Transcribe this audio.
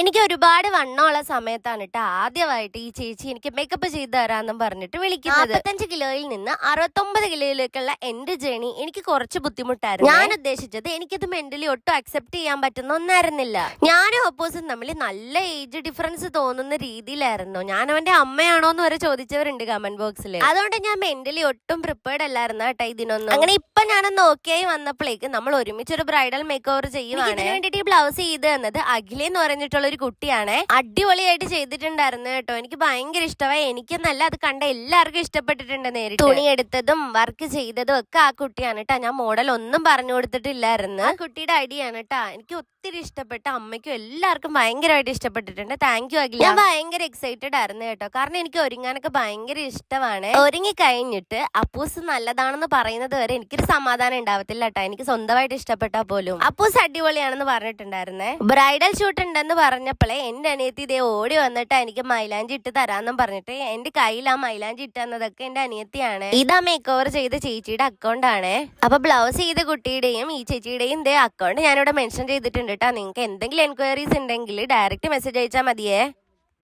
എനിക്ക് ഒരുപാട് വണ്ണമുള്ള സമയത്താണ് കേട്ടോ ആദ്യമായിട്ട് ഈ ചേച്ചി എനിക്ക് മേക്കപ്പ് ചെയ്ത് തരാമെന്നും പറഞ്ഞിട്ട് വിളിക്കുന്നത്. 45 കിലോയിൽ നിന്ന് 69 കിലോയിലേക്കുള്ള എന്റെ ജേണി എനിക്ക് കുറച്ച് ബുദ്ധിമുട്ടായിരുന്നു. ഞാൻ ഉദ്ദേശിച്ചത് എനിക്കത് മെന്റലി ഒട്ടും അക്സെപ്റ്റ് ചെയ്യാൻ പറ്റുന്ന ഒന്നായിരുന്നില്ല. ഞാനും ഓപ്പോസിറ്റ് തമ്മിൽ നല്ല ഏജ് ഡിഫറൻസ് തോന്നുന്ന രീതിയിലായിരുന്നു. ഞാൻ അവന്റെ അമ്മയാണോ എന്ന് വരെ ചോദിച്ചവരുണ്ട് കമന്റ് ബോക്സിൽ. അതുകൊണ്ട് ഞാൻ മെന്റലി ഒട്ടും പ്രിപ്പയർഡ് അല്ലായിരുന്നു കേട്ടോ ഇതിനൊന്നും. അങ്ങനെ ഇപ്പൊ ഞാനൊന്ന് ഓക്കെ ആയി വന്നപ്പോഴേക്ക് നമ്മൾ ഒരുമിച്ച് ഒരു ബ്രൈഡൽ മേക്ക് ഓവർ ചെയ്യുവാണ്. ഇതിന് വേണ്ടിട്ട് ഈ ബ്ലൗസ് ചെയ്ത് തന്നത് അഖില എന്ന് പറഞ്ഞിട്ടുള്ള ഒരു കുട്ടിയാണ്. അടിപൊളിയായിട്ട് ചെയ്തിട്ടുണ്ടായിരുന്നു കേട്ടോ. എനിക്ക് ഭയങ്കര ഇഷ്ടമായി. എനിക്കെന്നല്ല, അത് കണ്ട എല്ലാവർക്കും ഇഷ്ടപ്പെട്ടിട്ടുണ്ട്. നേരിട്ട് തുണി എടുത്തതും വർക്ക് ചെയ്തതും ഒക്കെ ആ കുട്ടിയാണ് കേട്ടോ. ഞാൻ മോഡൽ ഒന്നും പറഞ്ഞു കൊടുത്തിട്ടില്ലായിരുന്നു. ആ കുട്ടിയുടെ ഐഡിയാണ് കേട്ടോ. എനിക്ക് ഒത്തിരി ഇഷ്ടപ്പെട്ട, അമ്മയ്ക്കും എല്ലാവർക്കും ഭയങ്കരമായിട്ട് ഇഷ്ടപ്പെട്ടിട്ടുണ്ട്. താങ്ക് യു അഖില. ഞാൻ ഭയങ്കര എക്സൈറ്റഡ് ആയിരുന്നു കേട്ടോ. കാരണം എനിക്ക് ഒരുങ്ങാനൊക്കെ ഭയങ്കര ഇഷ്ടമാണ്. ഒരുങ്ങി കഴിഞ്ഞിട്ട് അപ്പൂസ് നല്ലതാണെന്ന് പറയുന്നത് വരെ എനിക്കൊരു സമാധാനം ഉണ്ടാവത്തില്ല കേട്ടോ. എനിക്ക് സ്വന്തമായിട്ട് ഇഷ്ടപ്പെട്ടാൽ പോലും അപ്പൂസ് അടിപൊളിയാണെന്ന് പറഞ്ഞിട്ടുണ്ടായിരുന്നേ. ബ്രൈഡൽ ഷൂട്ട് ഉണ്ടെന്ന് പറഞ്ഞപ്പോഴേ എന്റെ അനിയത്തി ഇതേ ഓടി വന്നിട്ട് എനിക്ക് മൈലാഞ്ചി ഇട്ട് തരാന്നും പറഞ്ഞിട്ട് എന്റെ കയ്യിൽ ആ മൈലാഞ്ചി ഇട്ട് തന്നതൊക്കെ എന്റെ അനിയത്തിയാണ്. ഇതാ മേക്ക് ഓവർ ചെയ്ത ചേച്ചിയുടെ അക്കൗണ്ട് ആണ്. അപ്പൊ ബ്ലൗസ് ചെയ്ത കുട്ടിയുടെയും ഈ ചേച്ചിയുടെയും ഇതേ അക്കൗണ്ട് ഞാനിവിടെ മെൻഷൻ ചെയ്തിട്ടുണ്ട് കേട്ടോ. നിങ്ങൾക്ക് എന്തെങ്കിലും എൻക്വയറീസ് ഉണ്ടെങ്കിൽ ഡയറക്റ്റ് മെസ്സേജ് അയച്ചാൽ മതിയേ.